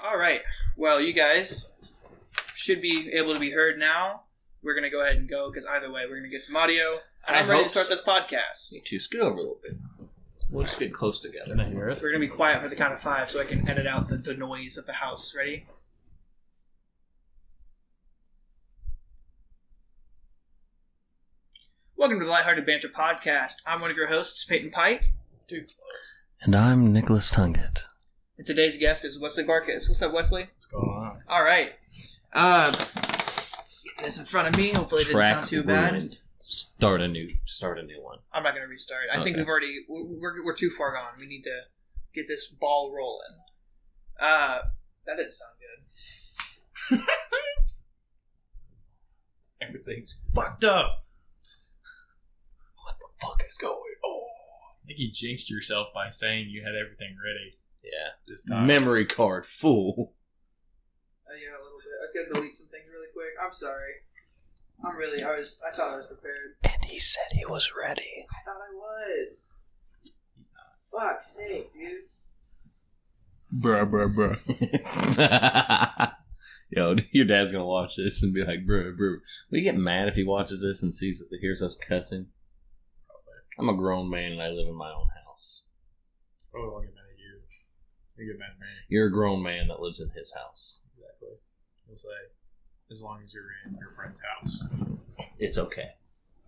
All right. Well, you guys should be able to be heard now. We're going to go ahead and go because either way, we're going to get some audio. And I'm ready to start this podcast. You two scoot over a little bit. We'll just get close together. Can I hear us? We're going to be quiet for the count of 5 so I can edit out the noise of the house. Ready? Welcome to the Lighthearted Banter podcast. I'm one of your hosts, Peyton Pike. And I'm Nicholas Tungett. And today's guest is Wesley Barkus. What's up, Wesley? What's going on? All right. Get this in front of me. Hopefully it didn't sound too bad. Start a new one. I'm not going to restart. I think we're too far gone. We need to get this ball rolling. That didn't sound good. Everything's fucked up. What the fuck is going on? I think you jinxed yourself by saying you had everything ready. Yeah. This time. Memory card full. Yeah, a little bit. I was going to delete some things really quick. I'm sorry. I thought I was prepared. And he said he was ready. I thought I was. He's not. Fuck's sake, dude. Bruh. Yo, your dad's gonna watch this and be like, bro. Will you get mad if he watches this and hears us cussing? Probably. I'm a grown man and I live in my own house. Probably won't get mad at you. You get mad at me. You're a grown man that lives in his house. Exactly. He'll say, as long as you're in your friend's house. It's okay.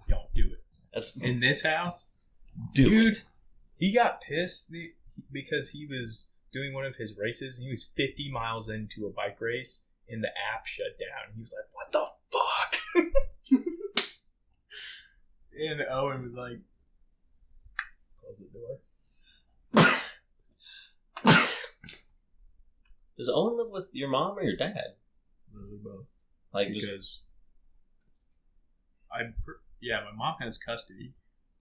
Don't do it. That's in this house? Dude, he got pissed because he was doing one of his races. He was 50 miles into a bike race and the app shut down. He was like, what the fuck? And Owen was like, close the door. Does Owen live with your mom or your dad? Really both. Like because my mom has custody,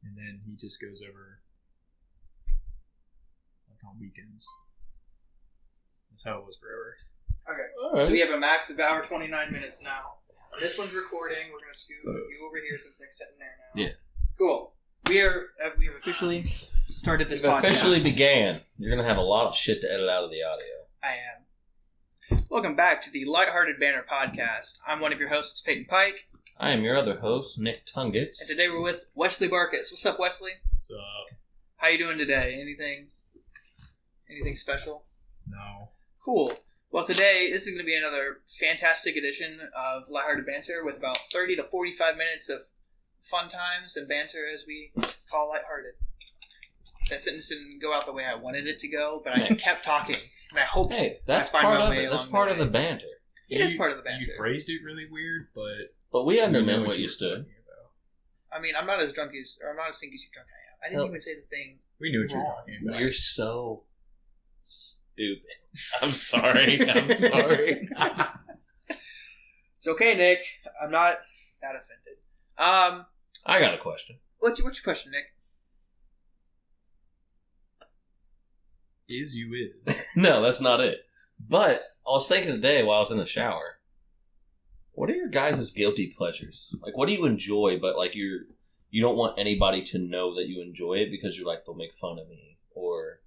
and then he just goes over like on weekends. That's how it was forever. Okay. Right. So we have a max of hour 29 minutes now. This one's recording. We're gonna scoot you over here since Nick's sitting there now. Yeah. Cool. We have officially started this podcast. Officially began. You're gonna have a lot of shit to edit out of the audio. I am. Welcome back to the Lighthearted Banter podcast. I'm one of your hosts, Peyton Pike. I am your other host, Nick Tungett. And today we're with Wesley Barkus. What's up, Wesley? What's up? How you doing today? Anything special? No. Cool. Well, today, this is going to be another fantastic edition of Lighthearted Banter with about 30 to 45 minutes of fun times and banter, as we call lighthearted. That sentence didn't go out the way I wanted it to go, but I just kept talking, and I hoped that's I'd find part my of way it. That's along part the of the way. banter. It is part of the banter. You phrased it really weird, but we understand what you you stood. I mean, I'm not as stinky as you drunk I am. I didn't even say the thing. We knew what you were talking about. You're so stupid. I'm sorry. I'm sorry. It's okay, Nick. I'm not that offended. I got a question. What's your question, Nick? Is. No, that's not it. But I was thinking today while I was in the shower, what are your guys' guilty pleasures? Like, what do you enjoy, but like you don't want anybody to know that you enjoy it because you're like, they'll make fun of me, or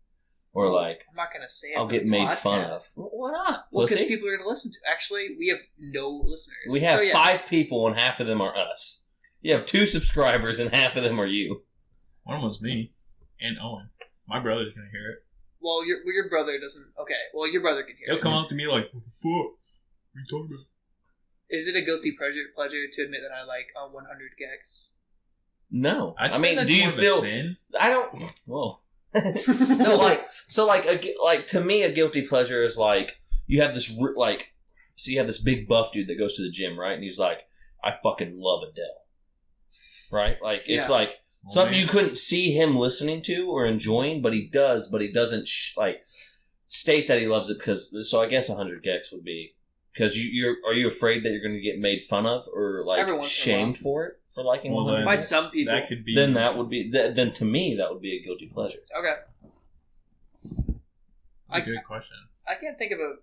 like, I'm not gonna say it. I'll get made fun of. Why not? Well, because people are gonna listen to. Actually, we have no listeners. We have 5 people, and half of them are us. You have 2 subscribers, and half of them are you. One was me and Owen. My brother's gonna hear it. Well, your brother doesn't. Okay, well, your brother can hear it. He'll come up to me like, what the fuck? What are you talking about? Is it a guilty pleasure to admit that I like 100 gex? No. I mean, do you feel... sin? I don't... Whoa. No, to me, a guilty pleasure is like, you have this, you have this big buff dude that goes to the gym, right? And he's like, I fucking love Adele. Right? Like, it's like... Something you couldn't see him listening to or enjoying, but he does, but he doesn't state that he loves it because. So I guess 100 gex would be because are you afraid that you're going to get made fun of or shamed for it for liking 100 by some people? That could be. Then that would be. Then to me that would be a guilty pleasure. Okay. That's a good question. I can't think of a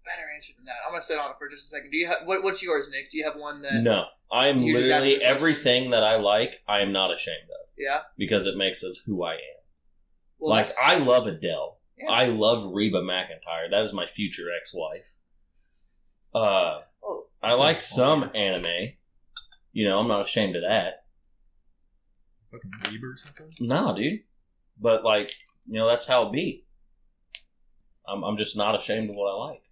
better answer than that. I'm gonna sit on it for just a second. Do you have what's yours, Nick? Do you have one that? No, I am literally everything that I like. I am not ashamed of. Yeah, because it makes of who I am. Well, I love Adele. Yeah, I love Reba McEntire. That is my future ex-wife. I like some anime. You know, I'm not ashamed of that. Fucking Weber or something? No, dude. But, like, you know, that's how it be. I'm just not ashamed of what I like.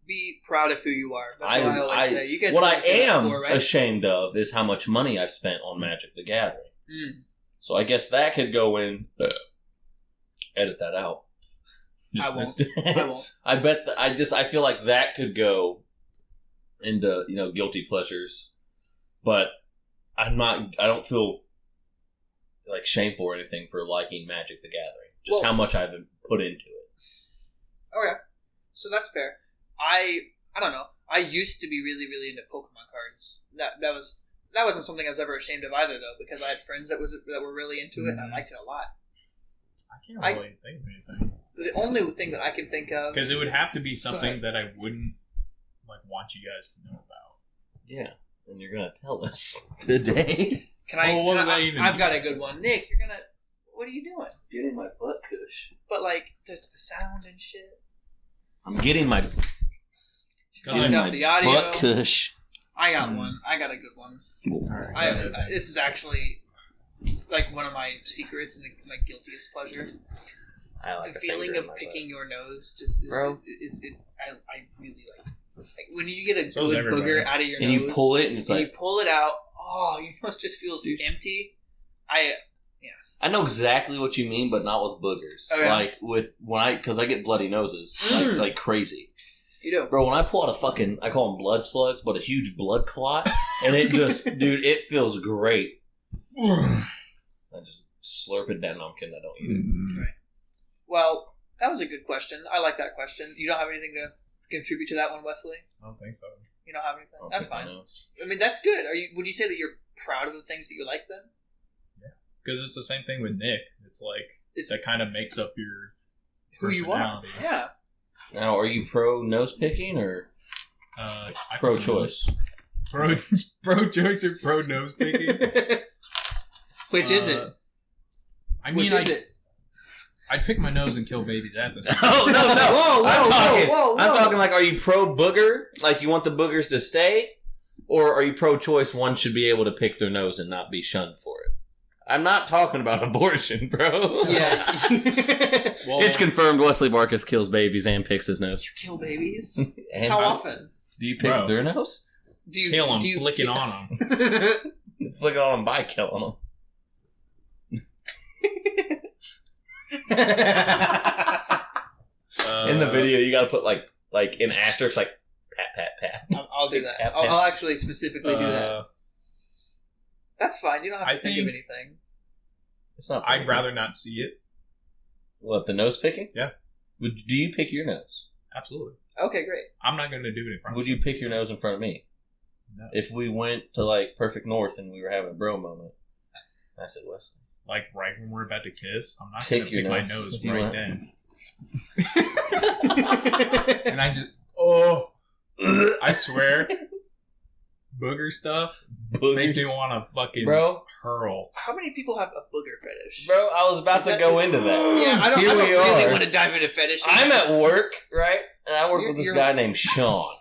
Be proud of who you are. That's what I always say. You guys what I always say that am before, right? ashamed of is how much money I've spent on Magic the Gathering. So I guess that could go in. Edit that out. I won't. I won't. I bet. I feel like that could go into, you know, guilty pleasures, but I'm not. I don't feel like shameful or anything for liking Magic the Gathering. Just how much I've put into it. Okay, so that's fair. I don't know. I used to be really, really into Pokemon cards. That wasn't something I was ever ashamed of either, though, because I had friends that were really into it, and I liked it a lot. I can't really think of anything. The only thing that I can think of, because it would have to be something that I wouldn't like want you guys to know about. Yeah, and you're gonna tell us today. I've got a good one, Nick. You're gonna. What are you doing? Getting my butt cush. But like, just the sound and shit. I'm getting my. The audio. Butt cush. I got one. I got a good one. Alright. This is actually like one of my secrets and my guiltiest pleasure. I like the feeling of picking your nose just is, I really like when you get a good booger out of your nose and you pull it and it's you pull it out. Oh, your nose just feels empty. I know exactly what you mean, but not with boogers. Oh, yeah. Like because I get bloody noses like crazy. You do, bro. When I pull out a fucking, I call them blood slugs, but a huge blood clot, and it just, dude, it feels great. I just slurp it down. No, I'm kidding. I don't eat it. Right. Well, that was a good question. I like that question. You don't have anything to contribute to that one, Wesley? I don't think so. You don't have anything. That's fine. I mean, that's good. Would you say that you're proud of the things that you like then? Yeah, because it's the same thing with Nick. It's like that kind of makes up your who you are. Yeah. Now, are you pro nose picking or pro choice? Pro choice or pro nose picking? Which is it? I mean, I'd pick my nose and kill babies at the same time. Oh, no. Whoa. I'm talking like, are you pro booger? Like you want the boogers to stay? Or are you pro choice? One should be able to pick their nose and not be shunned for it. I'm not talking about abortion, bro. Yeah. Well, it's confirmed Wesley Marcus kills babies and picks his nose. You kill babies? And how often? Do you pick their nose? Do you kill them, flicking on them. Flicking on them by killing them. In the video, you gotta put like an asterisk, like pat. I'll do that. I'll actually specifically do that. That's fine. You don't have to think of anything. It's not. I'd rather not see it. What, the nose picking? Yeah. Do you pick your nose? Absolutely. Okay, great. I'm not going to do it in front of you. Would you pick your nose in front of me? No. If we went to like Perfect North and we were having a bro moment, I said Wesley. Like right when we're about to kiss, I'm not going to pick my nose right then. And I just, I swear, booger stuff makes me want to fucking hurl. How many people have a booger fetish? Bro, I was about to go into that. Yeah, I don't really want to dive into fetishes. I'm at work, right? And I work with this guy named Sean.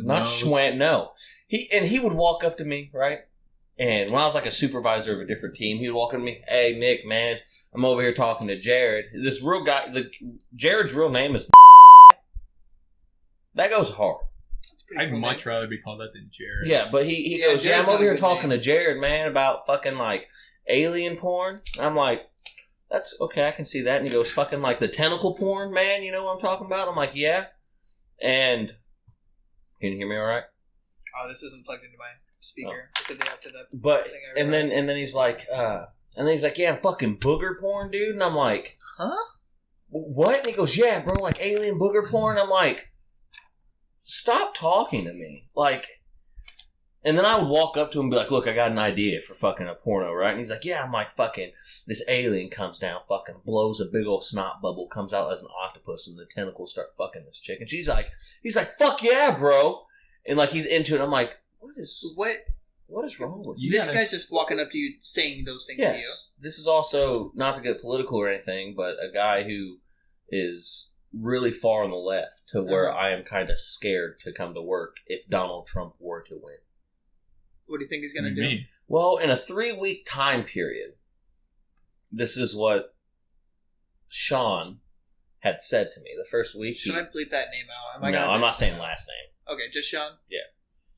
Not Schwant, no. He would walk up to me, right? And when I was like a supervisor of a different team, he would walk up to me, "Hey, Nick, man, I'm over here talking to Jared. This real guy, Jared's real name is that goes hard. I'd much rather be called that than Jared. Yeah, but he goes, "Yeah, I'm over here talking to Jared, man, about fucking like alien porn." I'm like, "That's okay, I can see that." And he goes, "Fucking like the tentacle porn, man, you know what I'm talking about?" I'm like, "Yeah." And can you hear me all right? Oh, this isn't plugged into my speaker. To the but and then he's like, "Yeah, fucking booger porn, dude." And I'm like, "Huh? What?" And he goes, "Yeah, bro, like alien booger porn." I'm like, "Stop talking to me." Like, and then I would walk up to him and be like, "Look, I got an idea for fucking a porno, right?" And he's like, "Yeah." I'm like, "Fucking this alien comes down, fucking blows a big old snot bubble, comes out as an octopus, and the tentacles start fucking this chick." And he's like, "Fuck yeah, bro." And like he's into it. I'm like, what is wrong with you? This guy's just walking up to you saying those things to you. This is also, not to get political or anything, but a guy who is really far on the left to where I am kind of scared to come to work if Donald Trump were to win. What do you think he's going to do? Well, in a 3-week time period, this is what Sean had said to me. The first week. Should I bleep that name out? I'm not saying last name. Okay, just Sean? Yeah.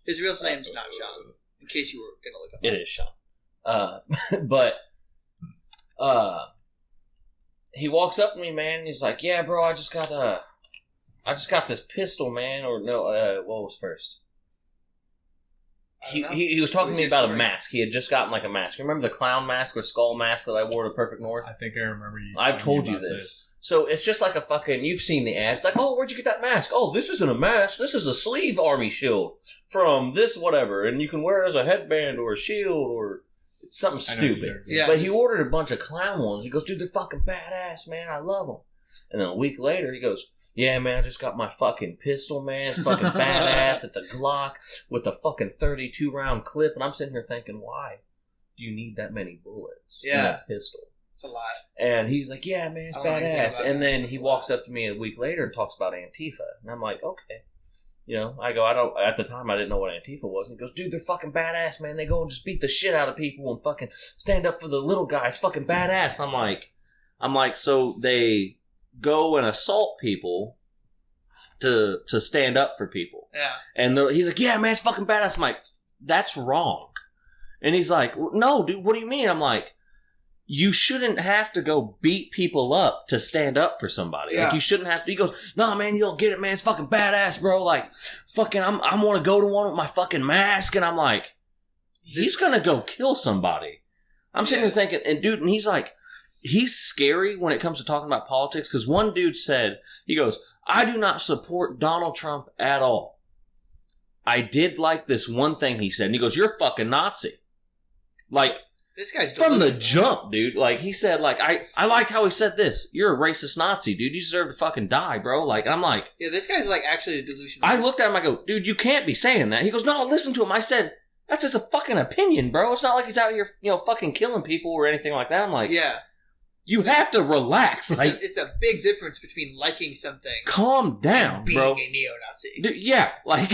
His real name's not Sean, in case you were going to look up. It is Sean. But he walks up to me, man, and he's like, "Yeah, bro, I just got this pistol, man." Or no, what was first? He was talking to me about a mask. He had just gotten like a mask. You remember the clown mask or skull mask that I wore to Perfect North? I think I remember you. I've told you this. So it's just like a fucking. You've seen the ads. Like, oh, where'd you get that mask? Oh, this isn't a mask. This is a sleeve army shield from this whatever, and you can wear it as a headband or a shield or something stupid. Yeah, but he ordered a bunch of clown ones. He goes, "Dude, they're fucking badass, man. I love them." And then a week later, he goes, "Yeah, man, I just got my fucking pistol, man. It's fucking badass. It's a Glock with a fucking 32-round clip." And I'm sitting here thinking, why do you need that many bullets in a pistol? It's a lot. And he's like, "Yeah, man, it's badass." And then he walks up to me a week later and talks about Antifa. And I'm like, okay. You know, I go, at the time, I didn't know what Antifa was. And he goes, "Dude, they're fucking badass, man. They go and just beat the shit out of people and fucking stand up for the little guys. Fucking badass." And I'm like, so they go and assault people to stand up for people. Yeah. And he's like, "Yeah, man, it's fucking badass." I'm like, that's wrong. And he's like, "No, dude, what do you mean?" I'm like, you shouldn't have to go beat people up to stand up for somebody. Yeah. Like, you shouldn't have to. He goes, "No, man, you don't get it, man. It's fucking badass, bro. Like, fucking, I want to go to one with my fucking mask." And I'm like, he's going to go kill somebody. I'm sitting there thinking, and dude, and he's like, he's scary when it comes to talking about politics, because one dude said, he goes, "I do not support Donald Trump at all. I did like this one thing he said." And he goes, "You're a fucking Nazi." Like, this guy's from the jump, dude. Like, he said, like, I liked how he said this. "You're a racist Nazi, dude. You deserve to fucking die, bro." Like, I'm like... Yeah, this guy's, like, actually a delusional. I looked at him, I go, "Dude, you can't be saying that." He goes, "No, listen to him." I said, "That's just a fucking opinion, bro. It's not like he's out here, fucking killing people or anything like that." I'm like... Yeah. You have to relax. It's a big difference between liking something. Calm down, and being bro. a neo-Nazi. Dude, yeah, like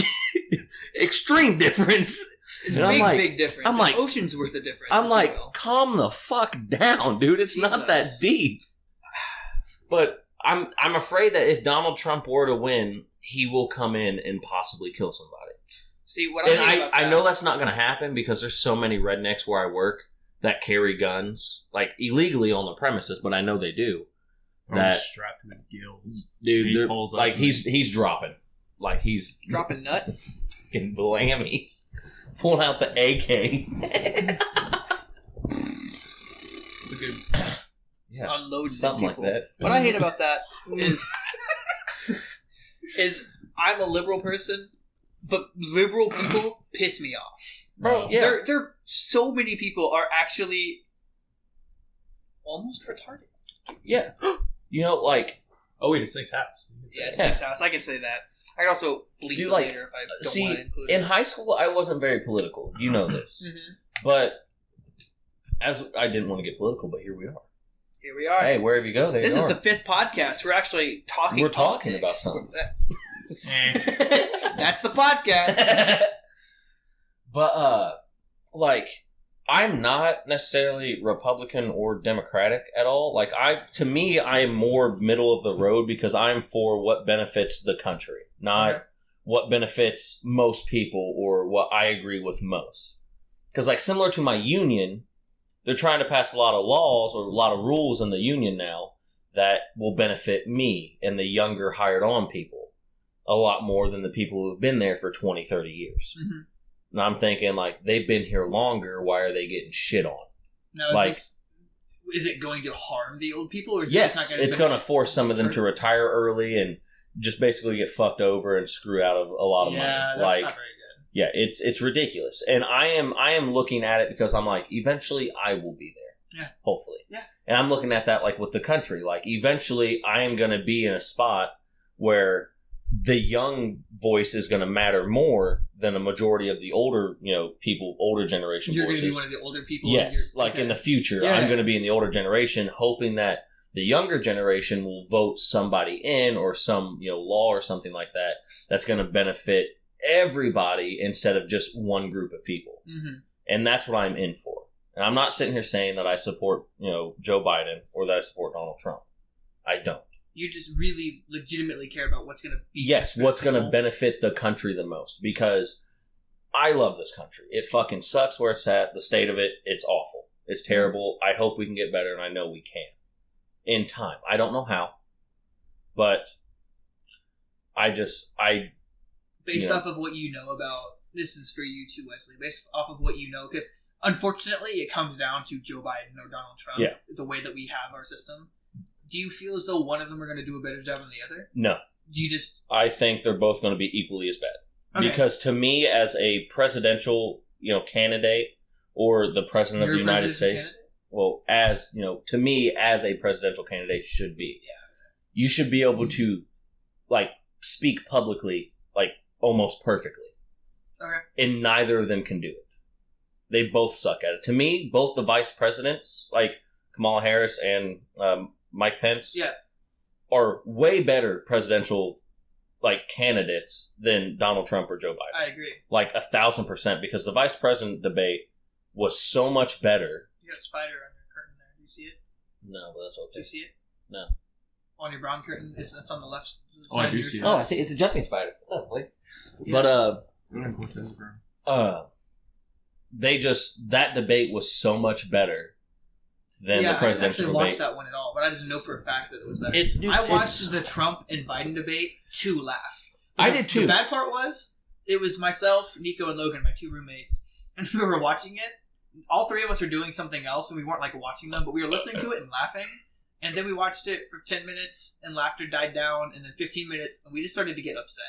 extreme difference. It's a big difference. I'm like, ocean's worth of difference. I'm like, calm the fuck down, dude. It's not that deep. But I'm afraid that if Donald Trump were to win, he will come in and possibly kill somebody. See what I know that's not going to happen because there's so many rednecks where I work that carry guns, like, illegally on the premises, but I know they do. That strapped to the gills, dude. Like, he's dropping, like, he's dropping nuts, in blammies, pulling out the AK. Yeah, unloading something people. Like that. What I hate about that is I'm a liberal person, but liberal people piss me off. Bro, yeah. There so many people are actually almost retarded. Yeah. Like... Oh, wait, it's Nick's house. Yeah, it's Nick's house. I can say that. I can also bleep it later if I don't want to include it. In high school, I wasn't very political. You know this. Mm-hmm. But I didn't want to get political, but here we are. Here we are. Hey, wherever you go, there you are. This is the 5th podcast. We're actually talking We're talking about something. That's the podcast. But, like, I'm not necessarily Republican or Democratic at all. Like, to me, I am more middle of the road because I'm for what benefits the country, not what benefits most people or what I agree with most. Because, like, similar to my union, they're trying to pass a lot of laws or a lot of rules in the union now that will benefit me and the younger hired-on people a lot more than the people who have been there for 20, 30 years. Mm-hmm. And I'm thinking, like, they've been here longer. Why are they getting shit on? Now, is it going to harm the old people? Or is it's going to force some of them to retire early and just basically get fucked over and screw out of a lot of money. Yeah, that's not very good. Yeah, it's ridiculous. And I am looking at it because I'm like, eventually I will be there. Yeah. Hopefully. Yeah. And I'm looking at that like with the country. Like, eventually I am going to be in a spot where the young voice is going to matter more than a majority of the older, people, older generation You're voices. You're going to be one of the older people? Yes. In the future, I'm going to be in the older generation, hoping that The younger generation will vote somebody in or some law or something like that that's going to benefit everybody instead of just one group of people. Mm-hmm. And that's what I'm in for. And I'm not sitting here saying that I support Joe Biden or that I support Donald Trump. I don't. You just really legitimately care about what's going to be. Yes, what's going to benefit the country the most. Because I love this country. It fucking sucks where it's at. The state of it, it's awful. It's terrible. I hope we can get better, and I know we can. In time. I don't know how, but based off of what you know about, this is for you too, Wesley, based off of what you know, because unfortunately it comes down to Joe Biden or Donald Trump, the way that we have our system. Do you feel as though one of them are going to do a better job than the other? No. Do you just... I think they're both going to be equally as bad. Okay. Because to me, as a presidential, candidate, or the president of the United States... Candidate? Well, to me, as a presidential candidate should be. Yeah. You should be able to, speak publicly, almost perfectly. Okay. And neither of them can do it. They both suck at it. To me, both the vice presidents, Kamala Harris and Mike Pence, are way better presidential, candidates than Donald Trump or Joe Biden. I agree. 1,000%, because the vice president debate was so much better. You got a spider on your curtain there. Do you see it? No, but that's okay. Do you see it? No. On your brown curtain? It's on the left side. I do see it. Oh, I see. It's a jumping spider. Oh, wait. Yeah. But, that debate was so much better than the presidential debate. I actually watched that one at all, but I didn't know for a fact that it was better. I watched the Trump and Biden debate to laugh. I did too. The bad part was, it was myself, Nico, and Logan, my two roommates, and we were watching it. All three of us were doing something else, and we weren't watching them, but we were listening to it and laughing. And then we watched it for 10 minutes, and laughter died down, and then 15 minutes, and we just started to get upset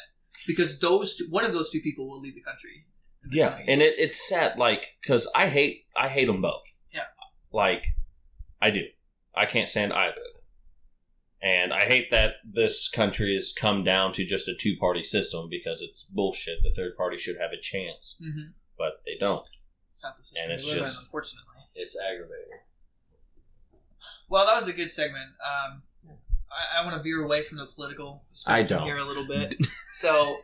because one of those two people will leave the country. Yeah, and it's sad, because I hate them both. Yeah, I do. I can't stand either of them, and I hate that this country has come down to just a two-party system because it's bullshit. The third party should have a chance, but they don't. It's not the system and it's we live just, in, unfortunately. It's aggravating. Well, that was a good segment. I want to veer away from the political spectrum here a little bit. So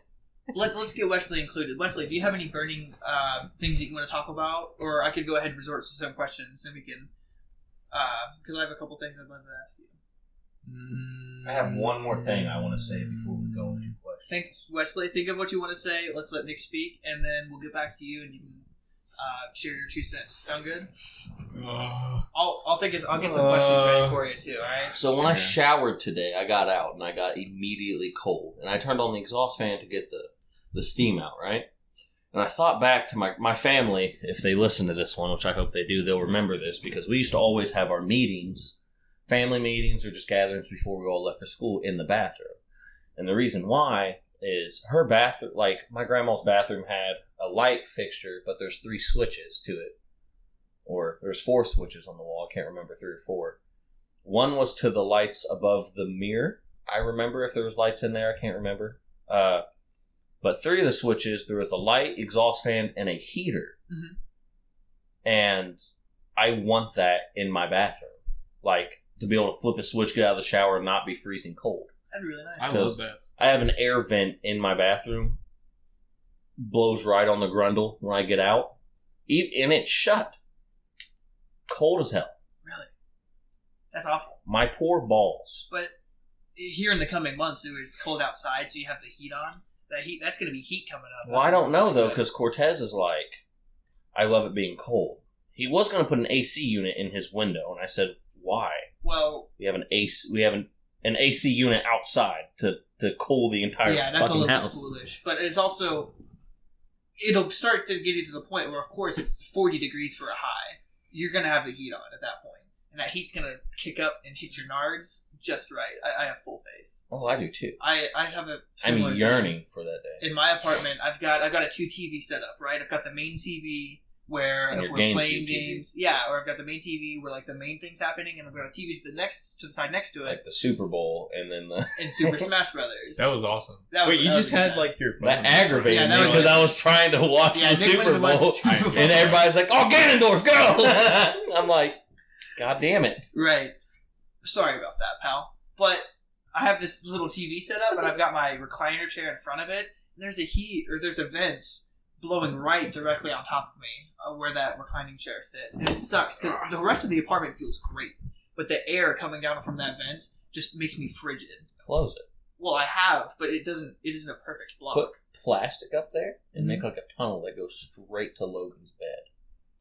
let's get Wesley included. Wesley, do you have any burning things that you want to talk about? Or I could go ahead and resort to some questions and we can... because I have a couple things I'd love to ask you. I have one more thing I want to say before we go into questions. Wesley, think of what you want to say. Let's let Nick speak, and then we'll get back to you and you can... share your 2 cents. Sound good? I'll get some questions ready for you too. All right. So when I showered today, I got out and I got immediately cold, and I turned on the exhaust fan to get the steam out. Right. And I thought back to my family. If they listen to this one, which I hope they do, they'll remember this because we used to always have our meetings, family meetings, or just gatherings before we all left for school in the bathroom. And the reason why is her bathroom, my grandma's bathroom had a light fixture, but there's 3 switches to it. Or there's 4 switches on the wall. I can't remember 3 or 4. One was to the lights above the mirror. I remember if there was lights in there. I can't remember. But 3 of the switches, there was a light, exhaust fan, and a heater. Mm-hmm. And I want that in my bathroom. To be able to flip a switch, get out of the shower, and not be freezing cold. That'd be really nice. I love that. I have an air vent in my bathroom. Blows right on the grundle when I get out. And it's shut. Cold as hell. Really? That's awful. My poor balls. But here in the coming months, it's cold outside, so you have the heat on. That's going to be heat coming up. Well, I don't know, though, because Cortez is I love it being cold. He was going to put an AC unit in his window, and I said, why? Well... We have an AC unit outside to cool the entire fucking house. Yeah, that's a little foolish. But it's also... It'll start to get you to the point where, of course, it's 40 degrees for a high. You're going to have the heat on at that point. And that heat's going to kick up and hit your nards just right. I have full faith. Oh, I do too. I have a... I'm yearning for that day. In my apartment, I've got a 2 TV setup, right? I've got the main TV where if we're playing games... Yeah, or I've got the main TV where the main thing's happening, and I've got a TV to the side next to it. The Super Bowl, and then the... And Super Smash Brothers. That was awesome. Wait, you just had your phone... That aggravated me because I was trying to watch the Super Bowl, and everybody's like, oh, Ganondorf, go! I'm like, God damn it. Right. Sorry about that, pal. But I have this little TV set up, and I've got my recliner chair in front of it. And there's a vent blowing right directly on top of me, where that reclining chair sits, and it sucks because the rest of the apartment feels great, but the air coming down from that vent just makes me frigid. Close it. Well, I have, but it isn't a perfect block. Put plastic up there and make like a tunnel that goes straight to Logan's bed.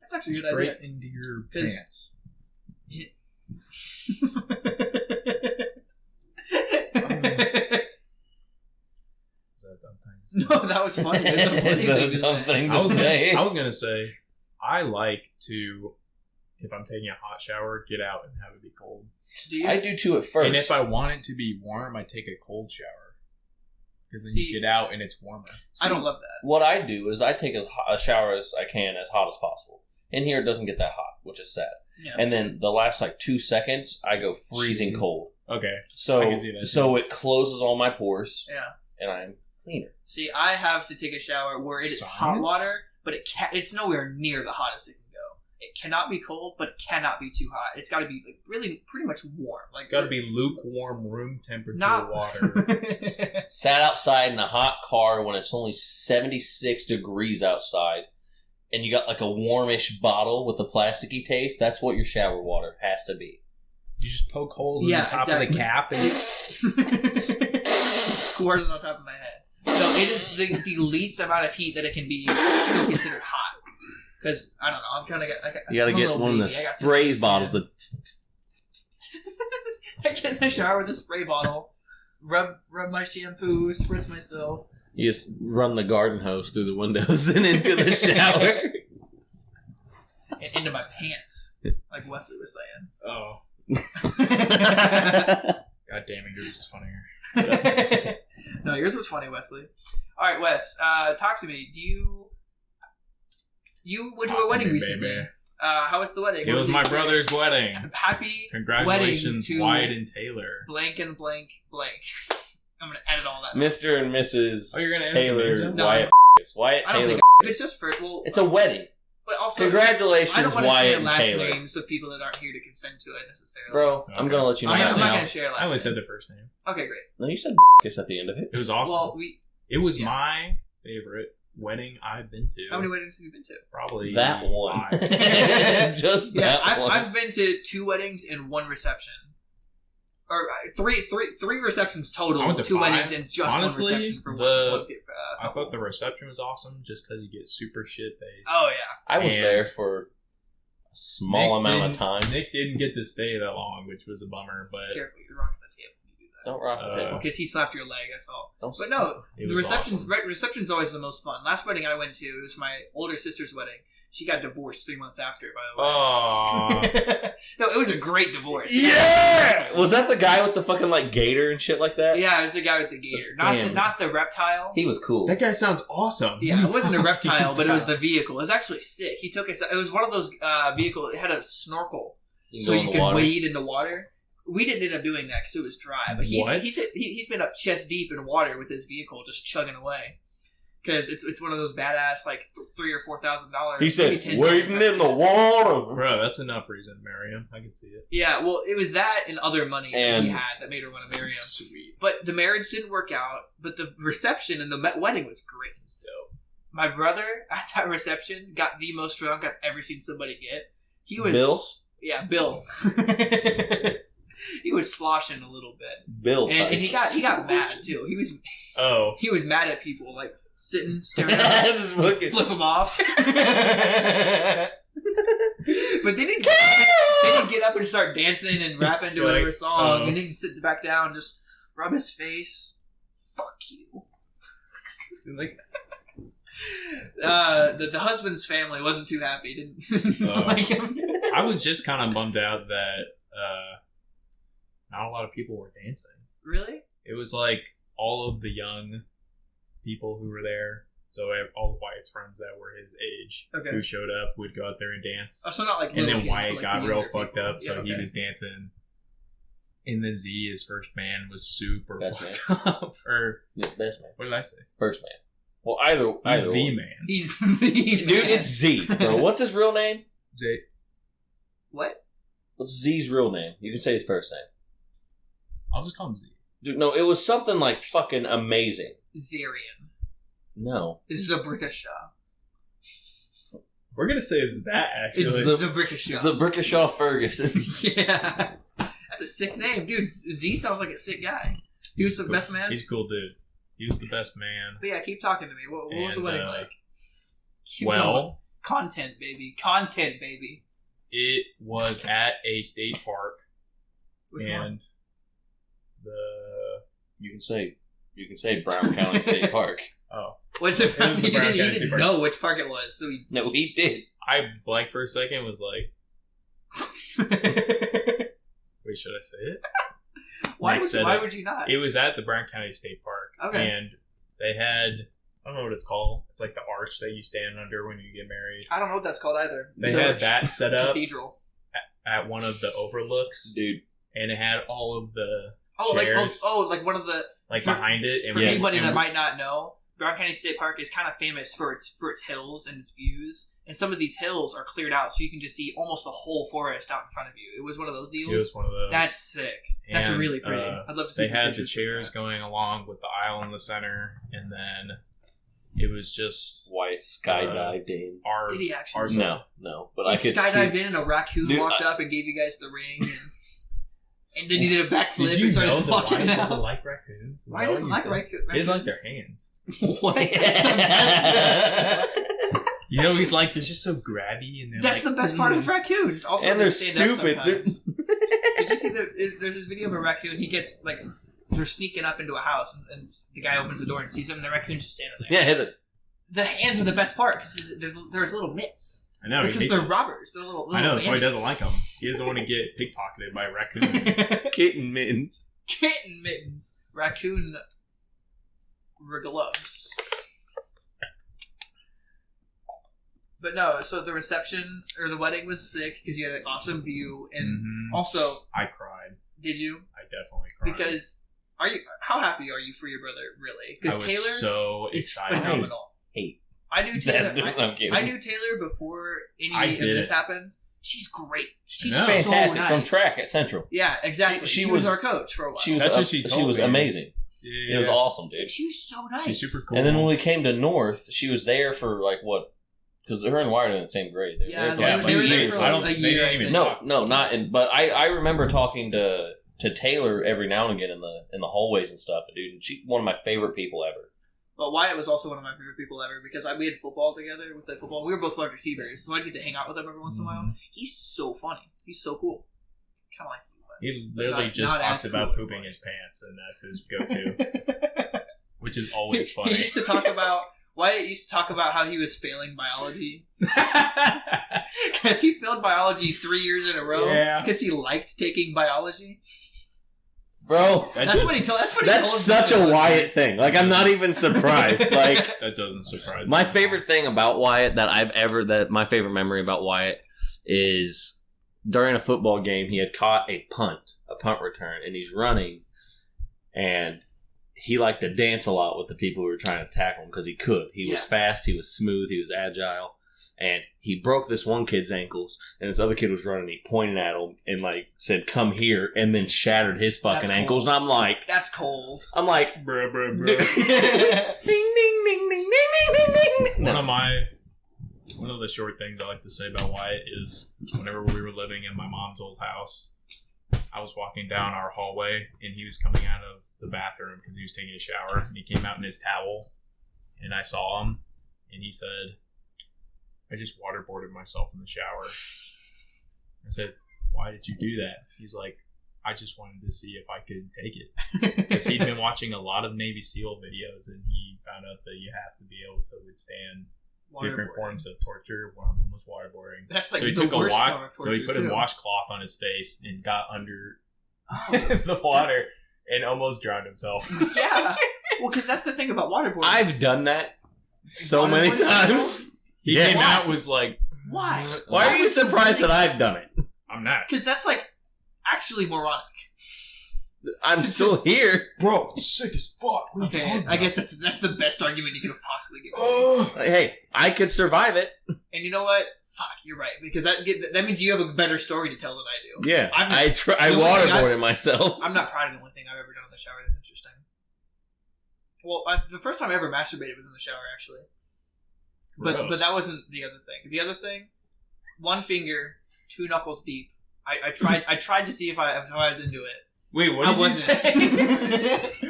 That's actually a good idea. Straight into your pants. No, that was funny. It's a funny thing to say. I was gonna say, I like to, if I'm taking a hot shower, get out and have it be cold. Do you? I do too at first. And if I want it to be warm, I take a cold shower. Because then you get out and it's warmer. I don't love that. What I do is I take a shower as I can, as hot as possible. In here, it doesn't get that hot, which is sad. Yeah. And then the last 2 seconds, I go freezing cold. Okay. So I can see that. So it closes all my pores. Yeah. And I'm cleaner. See, I have to take a shower where it is hot water, but it's nowhere near the hottest it can go. It cannot be cold, but it cannot be too hot. It's got to be really pretty much warm. Got to be lukewarm room temperature water. Sat outside in a hot car when it's only 76 degrees outside, and you got a warmish bottle with a plasticky taste. That's what your shower water has to be. You just poke holes in the top of the cap and squirt it on top of my head. No, it is the least amount of heat that it can be still considered hot. Because, I don't know, I'm kind of... You gotta get one of the spray bottles that... I get in the shower with a spray bottle, rub my shampoo, spritz myself. You just run the garden hose through the windows and into the shower. And into my pants, like Wesley was saying. Oh. God damn it, yours is funnier. No, yours was funny, Wesley. All right, Wes, talk to me. You went to a wedding recently. Baby. How was the wedding? It was my brother's wedding. Happy Congratulations, wedding to Wyatt and Taylor. Blank and blank blank. I'm gonna edit all that. Mr. and Mrs. You're gonna Taylor No, Wyatt. Wyatt I don't Taylor. think it's just for It's a wedding. But also, Congratulations, I don't want to Wyatt share and last Taylor. names of people that aren't here to consent to it necessarily. Bro, Okay. I'm gonna let you know I'm that not now. gonna share last. I only name. said the first name. Okay, great. No, you said kiss at the end of it. It was awesome. Well, it was my favorite wedding I've been to. How many weddings have you been to? Probably That one. 5. Just Yeah, that one. I've been to 2 weddings and 1 reception, or three receptions total. I went to 2 5. weddings and just Honestly, 1 reception for one. I thought the reception was awesome just because you get super shit faced. Oh yeah, I was And there for a small amount of time. Nick didn't get to stay that long, which was a bummer. But careful, you're rocking the table when you do that. Don't rock the table. Because he slapped your leg, I saw. Don't But no, it the was reception's awesome. reception's always the most fun. Last wedding I went to, it was my older sister's wedding. She got divorced 3 months after, by the way. Oh, No, it was a great divorce. Yeah! Was that the guy with the fucking gator and shit like that? Yeah, it was the guy with the gator, not the reptile. He was cool. that guy sounds awesome. Yeah, it wasn't a What are you reptile, talking but it was about? the vehicle. It was actually sick. He took us. It was one of those vehicles. It had a snorkel, so go in you the could water. wade into water. We didn't end up doing that because it was dry. But What? he's been up chest deep in water with his vehicle, just chugging away. Because it's one of those badass $3,000 or $4,000. He said, "Wading in the water." Bro, that's enough reason to marry him. I can see it. Yeah, well, it was that and other money that And- he had that made her want to marry him. Sweet. But the marriage didn't work out. But the reception and the wedding was great. It was dope. My brother at that reception got the most drunk I've ever seen somebody get. He was Bill? Yeah, Bill. He was sloshing a little bit, Bill. and he got mad too. He was mad at people sitting staring at him, Just fucking flip him off. But they didn't get up and start dancing and rapping to whatever song. And then sit back down and just rub his face. Fuck you. The husband's family wasn't too happy. Didn't like him. I was just kind of bummed out that not a lot of people were dancing. Really? It was like all of the young people who were there, so all of Wyatt's friends that were his age who showed up would go out there and dance. Oh, so not like And then kids, Wyatt but got the real younger fucked people. up, so he was dancing. And then Z, his first man, was super Best fucked up. Or Yeah, best man. what did I say? First man. Well, either He's the one. man. He's the Dude, man. it's Z, bro. What's his real name? Z. What? What's Z's real name? You can say his first name. I'll just call him Z. Dude, no, it was something like fucking amazing. Zarian. No. This is a Brickashaw. We're gonna say it's that actually. It's a Brickashaw. It's a Brickashaw Ferguson. Yeah. That's a sick name. Dude, Z sounds like a sick guy. He was the best man? He's a cool dude. He was the best man. But yeah, keep talking to me. What was the wedding like? Keep well, going. Content, baby. Content, baby. It was at a state park. Which and one? You can say Brown County State Park. Oh. Was it? It was the He Brown County didn't State Park. know which park it was, so he... No, he did. I, like, for a second was like, wait, should I say it? Why Nick said would you not? It was at the Brown County State Park. Okay. And they had, I don't know what it's called. It's like the arch that you stand under when you get married. I don't know what that's called either. They had that set up Cathedral. at one of the overlooks. Dude. And it had all of the Oh, chairs, like one of the... like for- behind it. And For anybody and that might not know, Brown County State Park is kind of famous for its hills and its views. And some of these hills are cleared out, so you can just see almost the whole forest out in front of you. It was one of those deals. It was one of those. That's sick. That's And, really pretty. I'd love to see They some had the pictures of chairs that. going along with the aisle in the center, and then it was just White skydived in. our. Did he actually? our No, but I He could skydived see. in and a raccoon Dude, walked up and gave you guys the ring. And then he did a backflip Did you and know started that walking Wyatt out. doesn't like raccoons? Is Why that what doesn't you like said? raccoons? He doesn't like their hands. What? You know, he's like, they're just so grabby, and they're That's like, the best part of raccoons. Also, And they they're stand up stupid. sometimes. Did you see there's this video of a raccoon? He gets like they're sneaking up into a house, and the guy opens the door and sees them, and the raccoon's just standing there. Yeah, hit it. The hands are the best part because there's little mitts. I know, he Because hates they're it. robbers. They're little. I know, that's why he bandits. doesn't like them. He doesn't want to get pickpocketed by a raccoon. Kitten mittens. Kitten mittens. Raccoon gloves. But no, so the reception or the wedding was sick because you had an awesome view, and Mhm. also, I cried. did you? I definitely cried. Because how happy are you for your brother? Really? I Because was Taylor so is excited. phenomenal. Hate. I knew Taylor. I'm kidding. I knew Taylor before any I of did this it. happens. She's great. She's I know. so Fantastic nice. from track at Central. Yeah, exactly. She She was was- our coach for a while. She was That's what she told me. amazing. Yeah. It was awesome, dude. She was so nice. She's super cool. And then when we came to North, she was there for like what? Because her and Wyatt are in the same grade. They were Yeah, there for Yeah, like they were 2 there years. for I don't- like a they year. didn't I even think. No, not in. But I remember talking to Taylor every now and again in the hallways and stuff, dude. And she's one of my favorite people ever. But Wyatt was also one of my favorite people ever because we had football together with the football. We were both wide receivers, so I get to hang out with him every once in a while. Mhm. He's so funny. He's so cool. Kind of like you. He but literally not- just not talks as about cool, pooping but- his pants, and that's his go-to, which is always funny. He used to talk about Wyatt used to talk about how he was failing biology because he failed biology 3 years in a row Yeah. because he liked taking biology. Bro, That's what he told. That's what he that's told such me. a Wyatt thing. Like, I'm not even surprised. Like, That doesn't surprise me. my favorite thing about Wyatt my favorite memory about Wyatt is during a football game, he had caught a punt return, and he's running, and he liked to dance a lot with the people who were trying to tackle him because he could. He was fast, he was smooth, he was agile, and he broke this one kid's ankles, and this other kid was running. He pointed at him and like said, "Come here," and then shattered his fucking That's ankles. cool. And I'm like, That's cold. Bruh. ding, ding, ding, ding, ding, ding, ding. One of the short things I like to say about Wyatt is whenever we were living in my mom's old house, I was walking down our hallway and he was coming out of the bathroom because he was taking a shower, and he came out in his towel, and I saw him, and he said, "I just waterboarded myself in the shower." I said, "Why did you do that?" He's like, "I just wanted to see if I could take it." Because he'd been watching a lot of Navy SEAL videos, and he found out that you have to be able to withstand different Waterboarding. forms of torture. One of them was waterboarding. That's like So he the took a worst wash. form of So he torture, put a too. washcloth on his face and got under Oh, the water and almost drowned himself. yeah. Well, because that's the thing about waterboarding. I've done that so many Waterboarding times. He Yeah. came out was like, Why? Why are you surprised that I've done it? "I'm not." Because that's like actually moronic. I'm still here. Bro, it's sick as fuck. Okay, I guess that's the best argument you could have possibly given. Hey, I could survive it. And you know what? Fuck, you're right. Because that means you have a better story to tell than I do. Yeah, I waterboarded myself. I'm not proud of the only thing I've ever done in the shower that's interesting. Well, the first time I ever masturbated was in the shower, actually. But that wasn't the other thing. The other thing, one finger, 2 knuckles deep. I tried to see if I was into it. Wait, what did you say?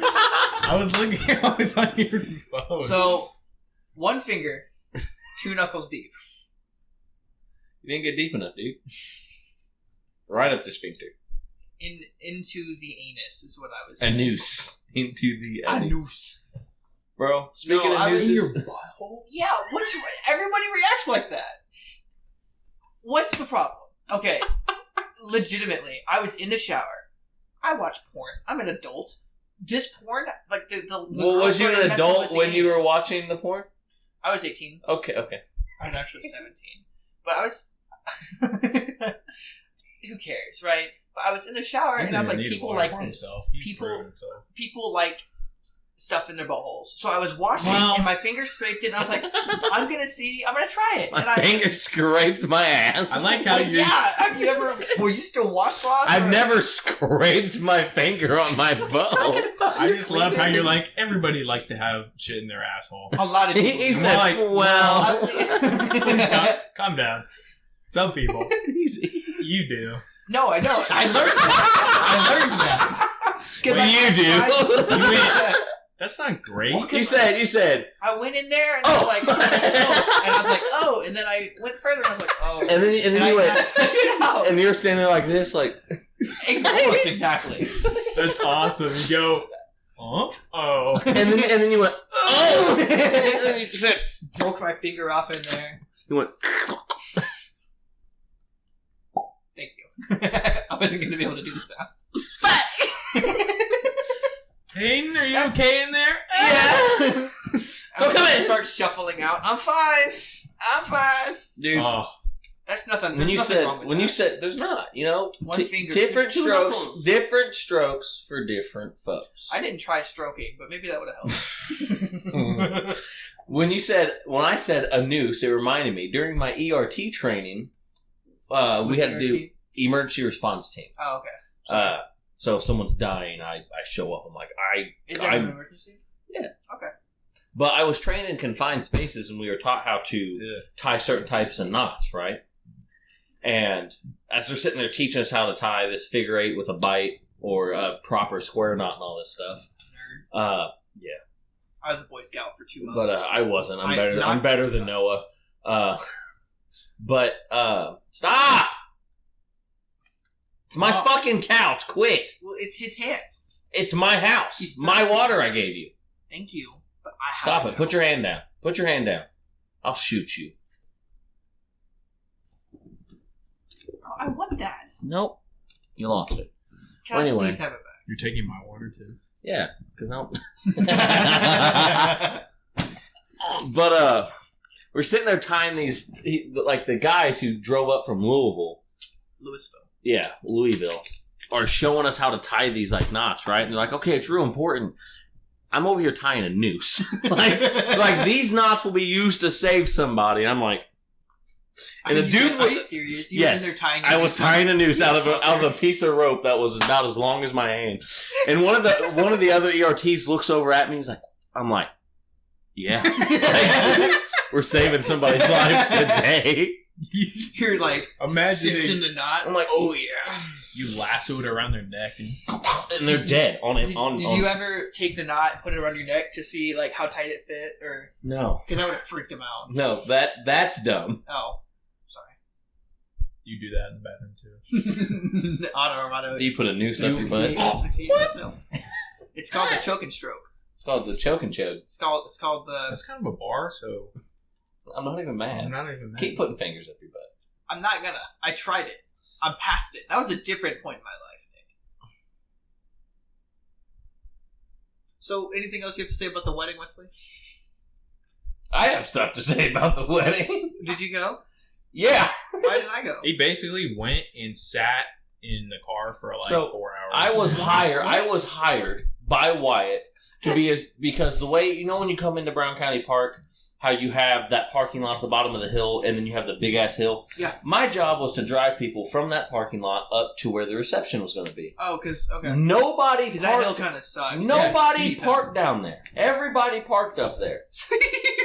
I was looking. I was on your phone. So, one finger, 2 knuckles deep. You didn't get deep enough, dude. Right up the sphincter. Into the anus is what I was saying. A noose. Into the anus. A noose. Bro, speaking of nooses. In your butthole? Yeah, everybody reacts like that. What's the problem? Okay, legitimately, I was in the shower. I watch porn. I'm an adult. This porn, like the well, was you an adult when you were watching the porn? I was 18. Okay. I was actually 17. But I was... Who cares, right? But I was in the shower, and I was like, people like this. People like stuff in their buttholes. So I was washing, and my finger scraped it, and I was like, I'm gonna try it. And my finger scraped my ass. I like how you... Yeah, have you ever... Were you still washcloth? I've never scraped my finger on my butthole. I just love how you're like, everybody likes to have shit in their asshole. A lot of people. He said, like, well... Calm down. Some people. You do. No, I don't. I learned that. Well, you do. That's not great. Well, you said. I went in there and I was like, oh. And I was like, oh. And then I went further and I was like, oh. And then you went, and you're standing there like this, like. Almost exactly. That's awesome. You go, oh. And then you went, oh. And then you just broke my finger off in there. You went. Thank you. I wasn't going to be able to do the sound. Peyton, are you okay in there? Yeah. Come in. Start shuffling out. I'm fine. Dude. That's nothing. When you said, there's not, one finger, different two strokes, knuckles. different strokes for different folks. I didn't try stroking, but maybe that would have helped. When I said a noose, it reminded me during my ERT training, we had to do emergency response team. Oh, okay. So if someone's dying, I show up. I'm like, Is that an emergency? Yeah. Okay. But I was trained in confined spaces, and we were taught how to tie certain types of knots, right? And as they're sitting there teaching us how to tie this figure 8 with a bite or a proper square knot and all this stuff. Nerd. Yeah. I was a Boy Scout for 2 months. But I wasn't. I'm better than Noah. But stop! It's my fucking couch. Quit. Well, it's his hands. It's my house. My water I gave you. Thank you. But I Stop it. Put your hand down. Put your hand down. I'll shoot you. I want that. Nope. You lost it. Can I please have it back? You're taking my water too. Yeah, because I don't. But we're sitting there tying these, like the guys who drove up from Louisville. Yeah, Louisville. Are showing us how to tie these like knots, right? And they're like, okay, it's real important. I'm over here tying a noose. like these knots will be used to save somebody. And I'm like, and the dude was, are you serious? You yes, were in there tying I was tying a noose out of a piece of rope that was about as long as my hand. And one of the other ERTs looks over at me. He's like, I'm like, yeah, we're saving somebody's life today. You're like, imagine in the knot. I'm like, oh yeah. You lasso it around their neck and they're dead on it. Did you ever take the knot, put it around your neck to see like how tight it fit, or no? Because that would have freaked them out. No, that's dumb. Oh, sorry. You do that in the bathroom too. Auto. You put a noose up your butt. It's called the choke and stroke. It's called the choke and choke. It's called the. That's kind of a bar, so. I'm not even mad. Keep putting fingers up your butt. I'm not gonna. I tried it. I'm past it. That was a different point in my life, Nick. So, anything else you have to say about the wedding, Wesley? I have stuff to say about the wedding. Did you go? Yeah. Why didn't I go? He basically went and sat in the car for like So, 4 hours. I was hired by Wyatt to be because the way when you come into Brown County Park, how you have that parking lot at the bottom of the hill, and then you have the big ass hill. Yeah. My job was to drive people from that parking lot up to where the reception was going to be. Oh, because Nobody because that hill parked. kind of sucks. Nobody parked down there. Everybody parked up there.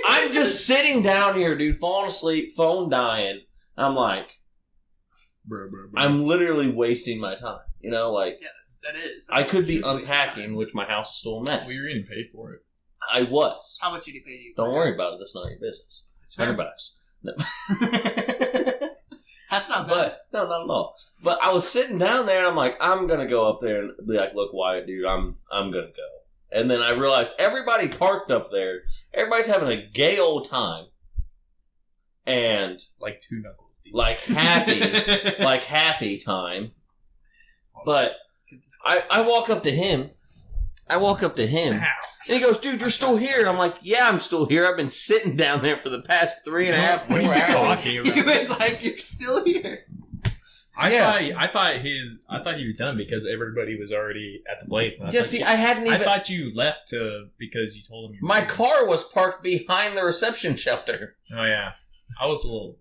I'm just sitting down here, dude, falling asleep, phone dying. I'm like, I'm literally wasting my time. That is. I could be unpacking, which my house is still a mess. Well, you're getting paid for it. I was. How much did he pay you? Don't worry about it. That's not your business. $100. No. That's not bad. But no, not at all. But I was sitting down there, and I'm like, I'm gonna go up there and be like, look, Wyatt, dude, I'm gonna go. And then I realized everybody parked up there. Everybody's having a gay old time, and Like 2 knuckles deep. like happy time. But I walk up to him. And he goes, dude, you're still here. And I'm like, yeah, I'm still here. I've been sitting down there for the past 3.5 What are you hours. talking about? He was like, "You're still here." I thought he was done because everybody was already at the place. And I hadn't even. I thought you left because you told him you were My leaving. car was parked behind the reception shelter. Oh yeah, I was a little.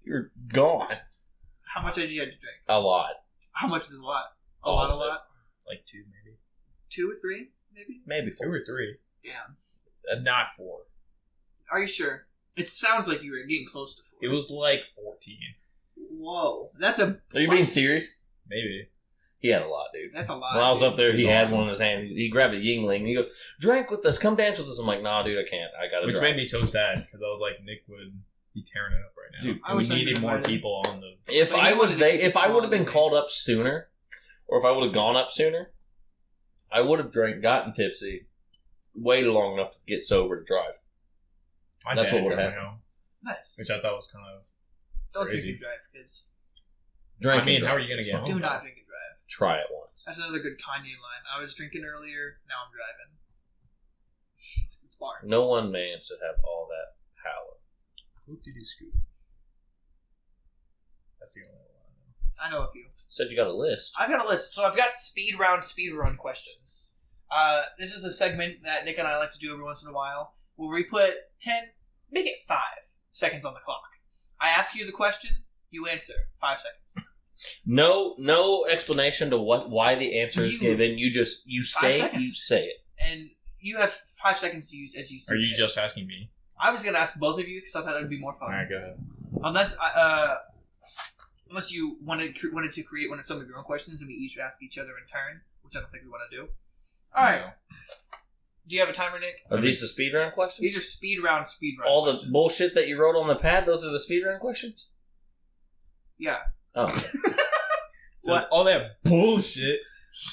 You're gone. How much did you have to drink? A lot. How much is a lot? A All lot. of it. Like 2 maybe. 2 or 3, maybe. Maybe 2 or 3. Damn. Not 4. Are you sure? It sounds like you were getting close to 4. It was like 14. Whoa, that's a. Are you being serious? Maybe. He had a lot, dude. That's a lot. When I was up there, he It was had awesome. one in his hand. He grabbed a Yingling. And he goes, drink with us. Come dance with us. I'm like, nah, dude, I can't. I gotta Which drive. made me so sad because I was like, Nick would be tearing it up right now. Dude, And we wish I needed could more invite him. people on the. If But I he was wanted to there, keep if it I would have been small, called up sooner, or if I would have gone up sooner, I would have gotten tipsy, waited long enough to get sober to drive. My That's dad what would've drove me happened. home, Nice. which I thought was kind of. Don't crazy. drink and drive, kids. Drink I mean, and how are drive. you gonna It's get fine. home? Do not drink and drive. Try it once. That's another good Kanye line. I was drinking earlier, now I'm driving. It's bar. No one man should have all that power. Whoop-de-doo scoop. That's the only one I know a few. Said you got a list. I've got a list. So I've got speed run questions. This is a segment that Nick and I like to do every once in a while, where we put 10, make it 5 seconds on the clock. I ask you the question, you answer. 5 seconds. No explanation to why the answer is given. You say seconds. it. And you have 5 seconds to use as you see Are you fit. just asking me? I was going to ask both of you because I thought that would be more fun. Alright, go ahead. Unless you wanted to create one of some of your own questions and we each ask each other in turn, which I don't think we want to do. All right. No. Do you have a timer, Nick? Are these the speed round questions? These are speed run All the questions. bullshit that you wrote on the pad, those are the speed round questions? Yeah. Oh. So What? all that bullshit.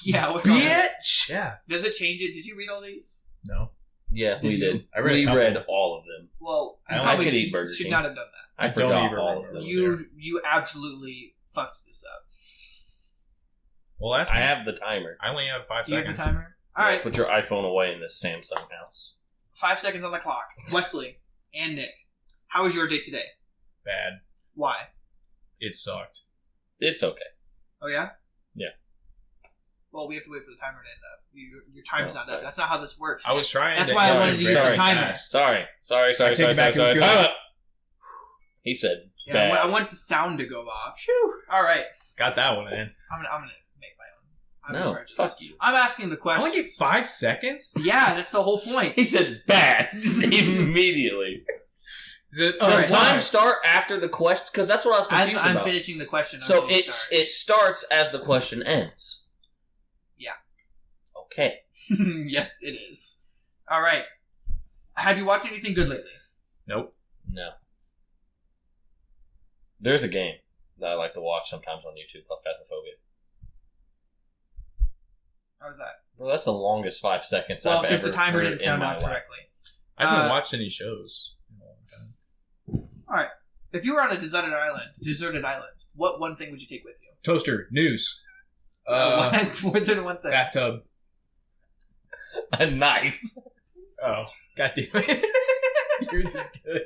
Yeah, what's on there? Bitch! Yeah. Does it change it? Did you read all these? No. Yeah, Did we you? did. I read a we couple. read all of them. Well, I you only probably could should, eat Burger should King. not have done that. I Don't forgot even all of remember. them. You absolutely fucked this up. Well, that's I have the timer. I only have 5 Do you have seconds. a timer? All right. Put your iPhone away in this Samsung house. 5 seconds on the clock. Wesley and Nick, how was your day today? Bad. Why? It sucked. It's okay. Oh, yeah? Yeah. Well, we have to wait for the timer to end up. Your time's Oh, not sorry. up. That's not how this works. I was trying. That's to why I answer wanted to use the very timer. fast. Sorry. I take it back, it was good. Time up. He said Yeah, bad. I want the sound to go off. Phew. All right. Got that one in. I'm gonna make my own. I'm in No, charge of fuck this. you. I'm asking the I question. only get 5 seconds. Yeah, that's the whole point. He said bad immediately. Is it? All Does right. time start after the question? Because that's what I was As confused I'm about. finishing the question, I'm So gonna start. it starts as the question ends. Yeah. Okay. Yes, it is. All right. Have you watched anything good lately? Nope. No. There's a game that I like to watch sometimes on YouTube called Phasmophobia. How's that? Well, that's the longest 5 seconds Well, I've because ever the timer heard didn't sound in my off life. correctly. I haven't watched any shows in a long time. All right. If you were on a deserted island, what one thing would you take with you? Toaster news. What's more than one thing? Bathtub. A knife. Oh, god damn it! Yours is good.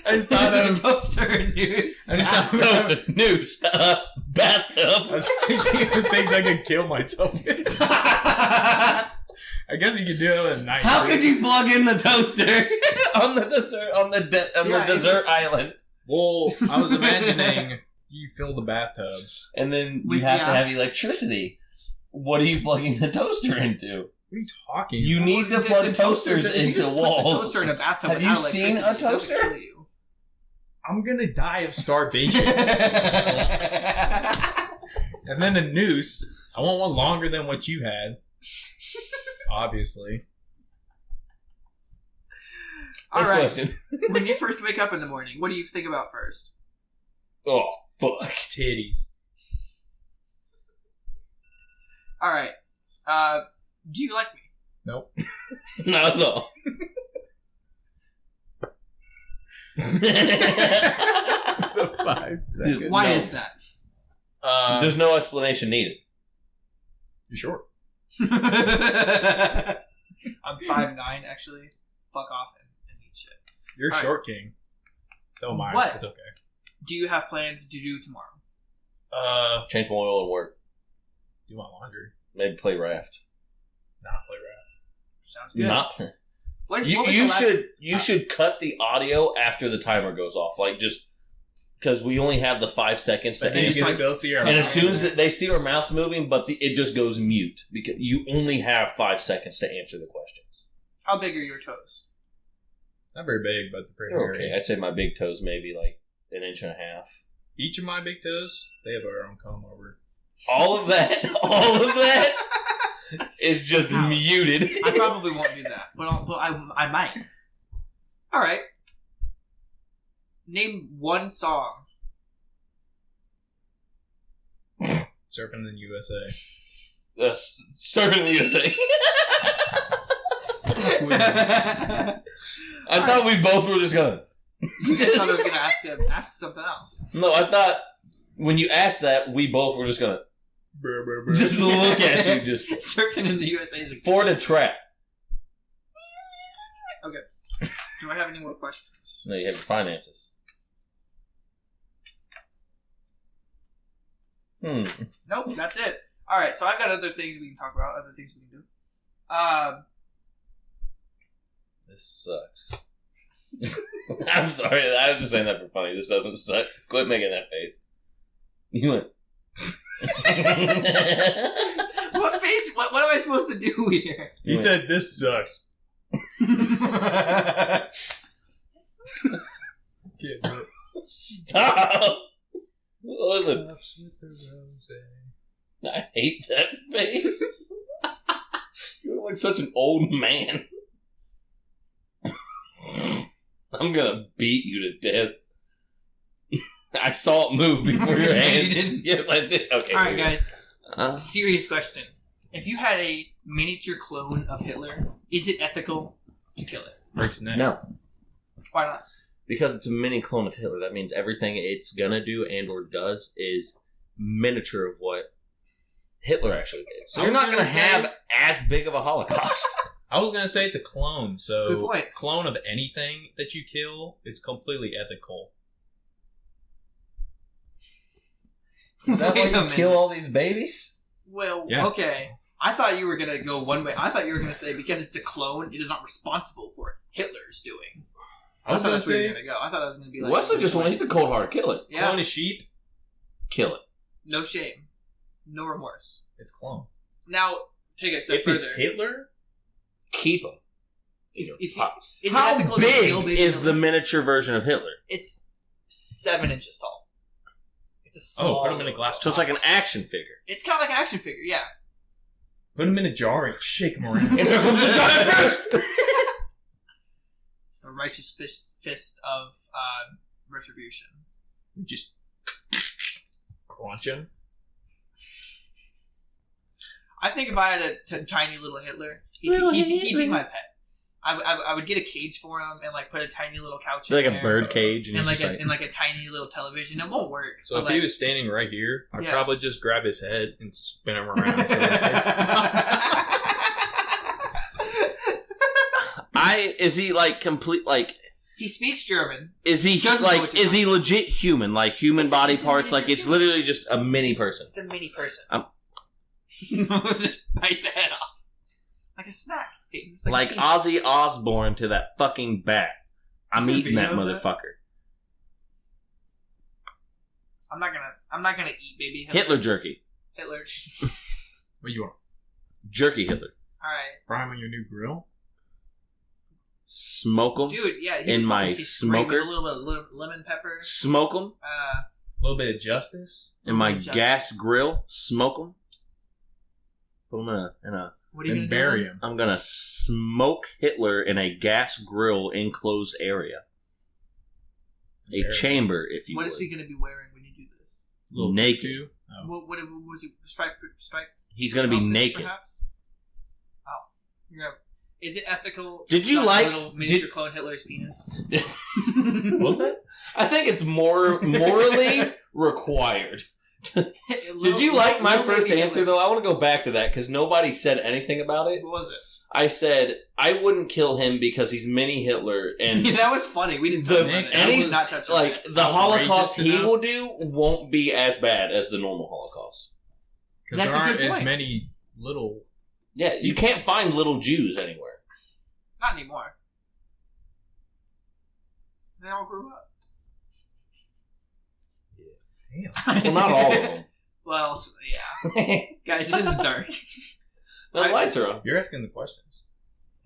I just thought of toaster noose. I just thought of Toaster, noose, bathtub. I was thinking of things I could kill myself with. I guess you could do it at night. How could you plug in the toaster on the dessert island? Well, I was imagining you fill the bathtub. And then you have to have electricity. What are you plugging the toaster into? What are you talking You about? need to plug toasters into walls. Put the toaster in a bathtub. Have you seen a toaster? I'm gonna die of starvation. And then a noose. I want one longer than what you had. Obviously. All Next right. question. When you first wake up in the morning, what do you think about first? Oh, fuck. Titties. All right. Do you like me? Nope. Not at all. The 5 seconds. Why is that? There's no explanation needed. You sure? I'm 5'9", actually. Fuck off and eat shit. You're All short king. So am I. What? It's okay. Do you have plans to do tomorrow? Change my oil and work. Do my laundry. Maybe play raft. Not play rap. Sounds good. Not. What was You the last- should cut the audio after the timer goes off. Like, just because we only have the 5 seconds to But then you answer. can still see our And as mouths. soon as they see our mouths moving, but it just goes mute because you only have 5 seconds to answer the questions. How big are your toes? Not very big, but they're pretty They're hairy. okay. I'd say my big toes maybe like 1.5 inches. Each of my big toes, they have their own comb over. All of that is just Ow. muted. I probably won't do that, but I might. All right. Name one song. Surfing in the USA. Surfing in the USA. I thought we both were just gonna. You just thought I was going to ask something else. No, I thought when you asked that, we both were just gonna Brr, brr, brr. just look at you, just Surfing in the USA is a for the trap. Do I have any more questions? No, you have your finances. Nope, that's it. All right, so I've got other things we can talk about, other things we can do. This sucks. I'm sorry, I was just saying that for funny. This doesn't suck. Quit making that face. You went. What face? What am I supposed to do here? He said, "This sucks." Get it. Stop! What was it? I hate that face. You look like such an old man. I'm gonna beat you to death. I saw it move before your hand. You didn't. Yes, I did. Okay. All right, guys. Uh, Serious question. If you had a miniature clone of Hitler, is it ethical to kill it? Breaks neck. no, Why not? because it's a mini clone of Hitler. That means everything it's gonna do and or does is miniature of what Hitler actually did. So I you're was not gonna gonna say- have as big of a Holocaust. I was gonna say it's a clone. Good So point. clone of anything that you kill, it's completely ethical. Is that why Wait a you minute. kill all these babies? Well, Yeah. okay. I thought you were going to go one way. I thought you were going to say because it's a clone, it is not responsible for what Hitler's doing. I was thought gonna that's where you were say going to go. I thought I was going to be like... Wesley just wants to cold hard kill it. Yeah, clone a sheep. Kill it. no shame. No remorse. It's clone. Now, take it a step If further. it's Hitler, Keep him. If is How it ethical to kill big baby is the Hitler? miniature version of Hitler? It's 7 inches tall. It's a small... put him in a glass So it's like an action figure. It's kind of like an action figure, yeah. put him in a jar and shake him around. And here comes the giant fist! It's the righteous fist of retribution. Just crunch him. I think if I had a tiny little Hitler, he'd be my pet. I would get a cage for him and like put a tiny little couch in Like there. a bird cage, and, and he's like just and like a tiny little television. It won't work. So but if he was standing right here, I'd Yeah. probably just grab his head and spin him around. Until his head is he like complete like He speaks German. Is he Doesn't know like? what Is you're he legit human? Like human body it's a parts? Like miniature it's human. literally just a mini person. It's a mini person. Just bite the head off. Like a snack. It's Like a Ozzy Osbourne to that fucking bat. I'm Is there a eating that video of that? motherfucker. I'm not gonna eat baby Hitler jerky. Hitler. What you want? Jerky Hitler. All right, Fry 'em on your new grill? Smoke them. dude. Yeah, In would my probably taste great with smoker? a little bit of lemon pepper. Smoke them. A little bit of justice? In my Justice. gas grill. Smoke them. Put them in a. What are you And gonna bury do? him. I'm gonna smoke Hitler in a gas grill enclosed area. A Bury him. chamber, if you What would. is he gonna be wearing when you do this? Little Naked. tutu? Oh. What was he? Strike. He's gonna be outfits, naked. Perhaps? Oh, yeah. Is it ethical? Did you to like- little miniature clone Hitler's penis? What was that? I think it's more morally required. Did you like my first answer, though? I want to go back to that because nobody said anything about it. What was it? I said, I wouldn't kill him because he's mini Hitler, and Yeah, that was funny. We didn't the talk about it. I any did not touch on like it. the outrageous Holocaust he enough. will do won't be as bad as the normal Holocaust. Because That's there a aren't good as point. many little... Yeah, you can't find little Jews anywhere. Not anymore. They all grew up. Damn. Well, not all of them. Well, yeah. Guys, this is dark. The lights are on. You're asking the questions.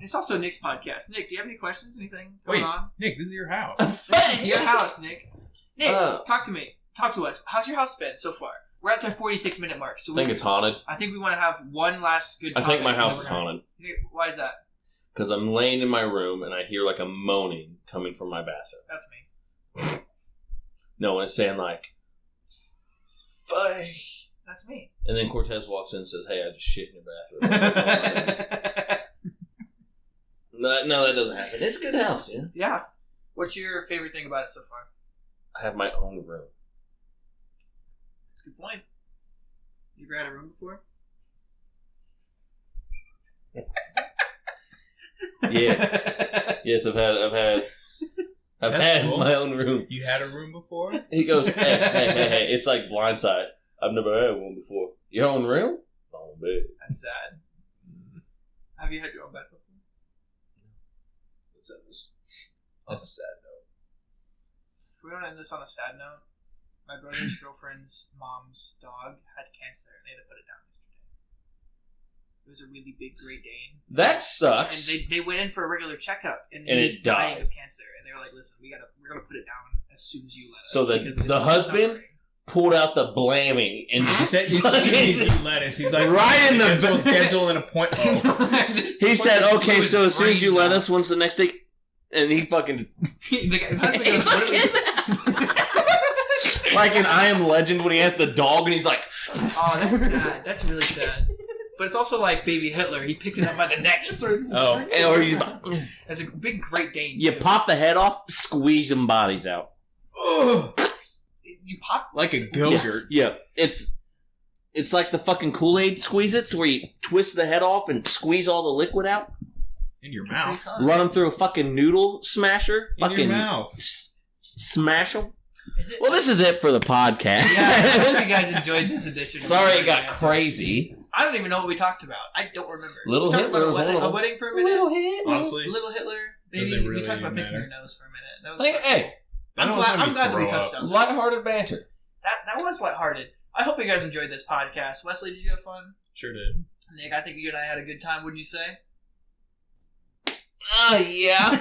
It's also Nick's podcast. Nick, do you have any questions? Anything going Wait. on? Nick, this is your house. Your house, Nick. Nick, Uh. talk to me. Talk to us. How's your house been so far? We're at the 46-minute mark. So I think it's haunted. I think we want to have one last good I think my topic, house and is then we're haunted gonna- Why is that? because I'm laying in my room and I hear like a moaning coming from my bathroom. That's me. No, and it's saying like, "Fay." That's me. And then Cortez walks in and says, "Hey, I just shit in your bathroom." No, that doesn't happen. It's a good house, yeah. Yeah. What's your favorite thing about it so far? I have my own room. That's a good point. You ever had a room before? Yeah. Yes, I've had That's had cool. my own room. You had a room before? He goes, hey. It's like Blindside. I've never had one before. Your own room? Oh, bed. That's sad. Have you had your own bed before? What's up? That's a sad note. We don't end this on a sad note. My brother's girlfriend's mom's dog had cancer and they had to put it down yesterday. It was a really big Great Dane. That And sucks. they went in for a regular checkup and And he it was dying died. of cancer. And they were like, "Listen, we're gonna put it down as soon as you let us." So because the it's husband suffering." pulled out the blaming and He said he's eating lettuce. He's like, Right in the- I guess we'll schedule an appointment. Oh. he said, Fucking "Okay, blew so his as soon as you brains let out. us, when's the next day?" And he fucking The husband goes, "What are we-" like in I Am Legend when he has the dog and he's like, Oh, that's sad. That's really sad. But it's also like Baby Hitler. He picked it up by the neck and started. oh, or you As a big Great Dane. you too. pop the head off, squeeze them bodies out. You pop Like a go-gurt. Yeah, it's like the fucking Kool-Aid squeeze-its where you twist the head off and squeeze all the liquid out. In your mouth. Run them through a fucking noodle smasher. In your Fucking mouth. smash them. Is it? Well, this is it for the podcast. Yeah, I hope you guys enjoyed this edition. Sorry it got crazy. I don't even know what we talked about. I don't remember. Little we talked Hitler about was one of a them. wedding for a minute. Hitler. Honestly, Little Hitler. Does Baby, it we really talked about even picking matter? your nose for a minute. That was Hey, I'm glad that we touched on that. lighthearted banter. That was lighthearted. I hope you guys enjoyed this podcast. Wesley, did you have fun? Sure did. Nick, I think you and I had a good time, wouldn't you say? Yeah.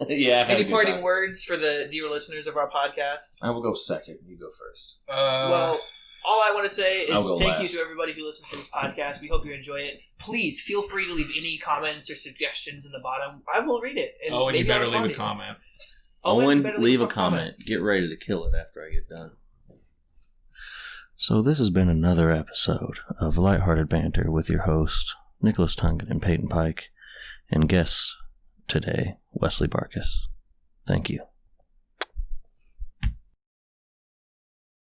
Yeah. I had a Any good parting time. words for the dear listeners of our podcast? I will go second. You go first. Well, all I want to say is I'll go thank you last. to everybody who listens to this podcast. We hope you enjoy it. Please feel free to leave any comments or suggestions in the bottom. I will read it. And and you maybe I'll better leave respond a to you. comment. Owen, you better leave a comment. Get ready to kill it after I get done. So this has been another episode of Lighthearted Banter with your host, Nicholas Tungan and Peyton Pike, and guests today, Wesley Barkus. Thank you.